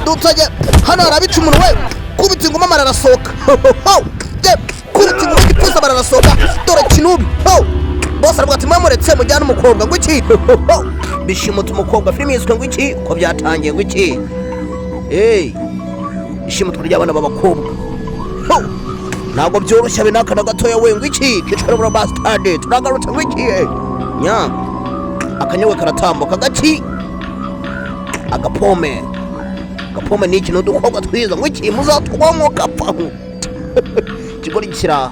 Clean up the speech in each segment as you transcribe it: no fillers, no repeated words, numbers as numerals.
dutsage hano harabica umuntu we kubita ingoma mararasoka kubita ingoma igipfusa mararasoka dore kinubi bose aravuga ati mwamuretse mujyana umukobwa ngo iki bishimutse umukobwa filime yiswe ngo iki ko byatangiye ngo iki ishimutwe ry'abana b'abakobwa ntabwo byoroshye be n'akana gatoya we ngo iki kicwa n'ubura bastade turagarutse ngo iki nya akanyawe karatambuka gati agapome ni ikintu dukobwa twiza ngo iki muzatwonko kapfaho kigori kira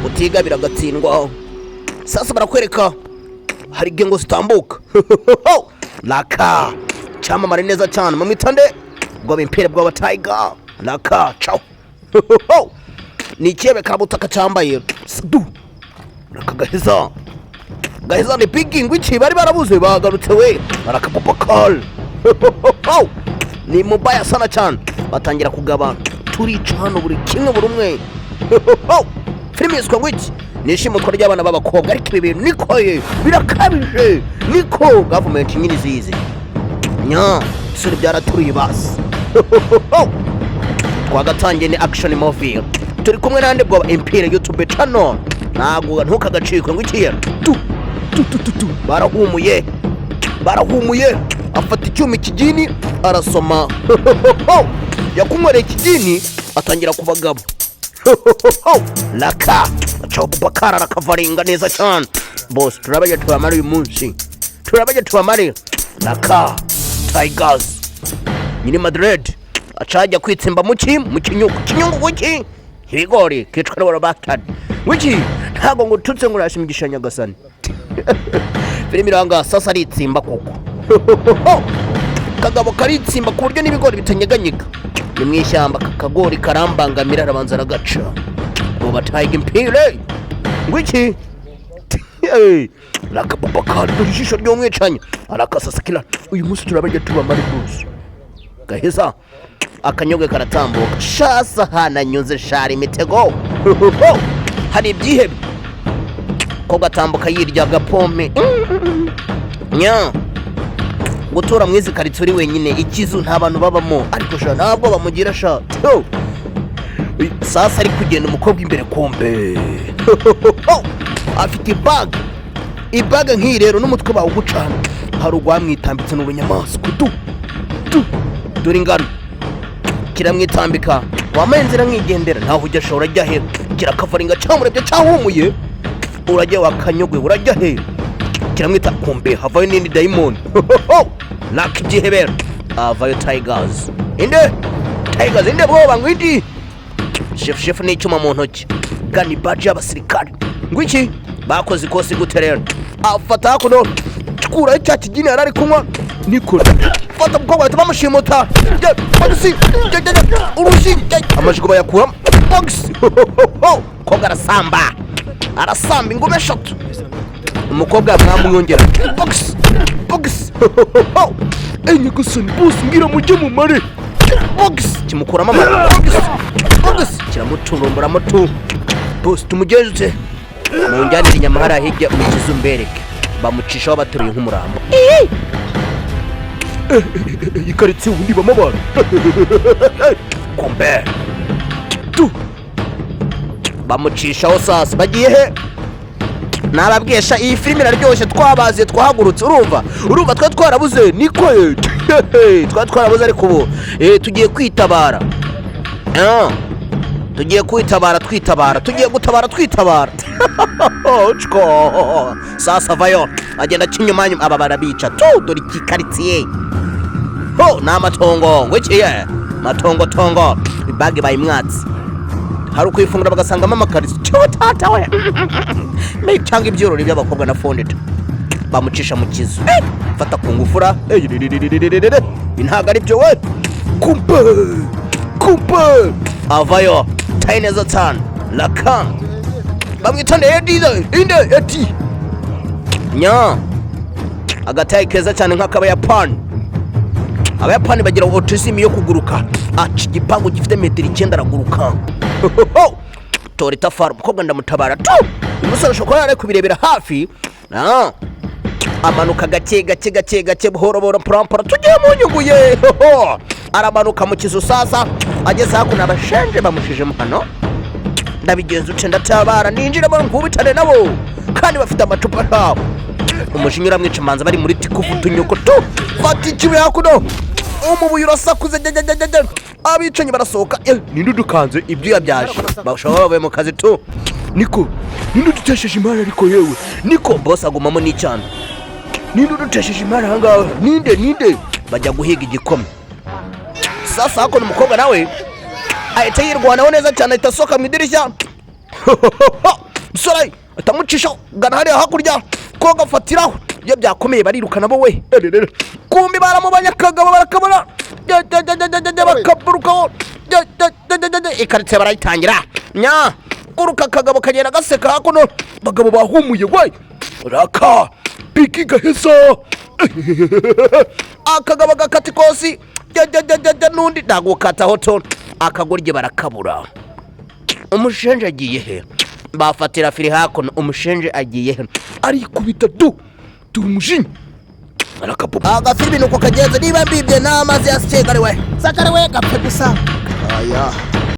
utiga biragatsindwa sasa barakwereka hari gengo zitambuka laka cyamamare neza cyane mu mitande ngo bimpere bwa Tiger laka ciao ni kiebe kabutaka cyambaye du rakagaheza ni big ngo iki bari barabuze bagarutse we barakapopakal ni mubaya sana cyane batangira kugaba turica hano buri kimwe buri umwe filime yiswe ngo iki nishimutwe ry'abana b'abakobwa ariko ibi bintu nikoye birakabije niko government nyine zizi nya suri byaraturiye basi twagatangiye ni action movie turi kumwe nande bwa Empire YouTube channel ntabwo ntukagacikwe ngo ikiye barahumuye afata icyuma ikigini arasoma yakunywera ikigini atangira kubagabo laka acabu bakara rakavaringa neza cyane boss turabaje tubamara uyu munsi laka Tigers nyine Madrid acajya kwitsimba mu kinyungu wiki ibigori kicwa n'abara bastade wiki ntago ngo tutse ngo urashimigisha Nyagasani filime iranga sasa aritsimba koko kagabo karitsimba ku buryo n'ibigori bitanyeganyega ni mu ishyamba kakagori karambangamira arabanza aragaca ngo batayiga impire ngo iki lakababakari dore ijisho ry'umwicanya arakasasikira uyu munsi turabaje tubamara bose gaheza akanyogwe karatambuka shasa hananyuze shari imitego hari ibyihebe ko gatambuka yirya gapome nya gutura mwizi karitso uri wenyine ikizu nta bantu babamo ariko sha ntabwo bamugira sha sasa ari kugenda umukobwa imbere kombe afite ibag nk'iyi rero n'umutwe bawugucana hari ugwamwitambitse n'urunyamaswa dore ingano kiramwitambika wamaye inzira nk'igendera ntaho ujya shora ajya he kirakavaringa cyamurebye cyahumuye urajya wakanyogwe urajya he kiramwita kombe havayo n'indi diamond laki gihebera avayo Tigers inde bwoba ngo indi chef n'icyuma mu ntoki gani badge y'abasirikare ngo iki bakoze ikosi gute rero afata hakuno kura cya kigini yarari kunywa nikora fata mukobwa bahita bamushimuta polisi urushi amajigo bayakura box koga arasamba ingome eshatu umukobwa mwamwongera box Nyagasani boss ngira mujye mu mare box kimukuramo amara box kiramuturumbura boss tumugeze munjyanira inyama hara hirya umukiza umbereke bamucishaho bateruye nk'umurambo ikaritse ubundi bamabara kombe bamucishaho sasa bagiye he nababwesha iyi filime iraryoshye twabaze twahagurutse urumva twa twarabuze niko twa twarabuze ariko ubu tugiye kwitabara tugiye gutabara sasa vayo agenda kinyuma aba barabica dore ikikaritsiye n'amatongo ngo ikiye matongo ibage bayimwatsi hari ukwifungura bagasangamo amakariso cyo tata we cyangwa ibyorori by'abakobwa na fondeta bamucisha mu kizu fata ku ngufura ntago ari byo we kumpe avayo taineza tan lakan bamwitane eti nya agatayi keza cyane nk'akabayapani abayapani bagira autism yo kuguruka aci igipangu gifite metero 9 araguruka tori tafara umukobwa ndamutabara umusore shokora ari kubirebera hafi amanuka gake buhoro buhoro purampura tugiye mu nyungu ye. Aramanuka mu kizu sasa, ageze hakuno abashenje bamushijemo hano. Ndabigenza uce ndatabara ninjiramo nkubitane nabo kandi bafite amacupa yabo. Umujinya uramwica manza bari muri tikuvuta unyuko tu fata ikiwe hakuno. Umubuye urasakuze abicanyi barasohoka. Ninde udukanze ibyo yabyaje bashobora bavuye mu kazi tu. Niko ninde udutesheje imari ariko yewe Niko boss agumamo n'icyana. Ninde udutesheje imari ahangaha ninde bajya guhiga igikoma. Sasa hakuno umukobwa nawe ahita yirwanaho neza cyane, ahita asohoka mu idirishya. Musore atamucisha gana hariya hakurya ko gafatiraho. Iyo byakomeye barirukana bo we. Kumbi baramubanya akagabo barakabona bakaburukaho. Ikaritse barayitangira nya uruka akagabo kagenda gaseka hakuno. Bagabo bahumuye we raka piki gahesa. Akagabo gakati kosi nundi ndagukataho to akagorye barakabura. Umushenje agiye he? Bafatira firi hakuno. Umushenje agiye he? Arikubita umujinya arakapupa agafiri nuko kagenze niba mbibye n'amazi yasikegare we Sakara we gapfe gusa aya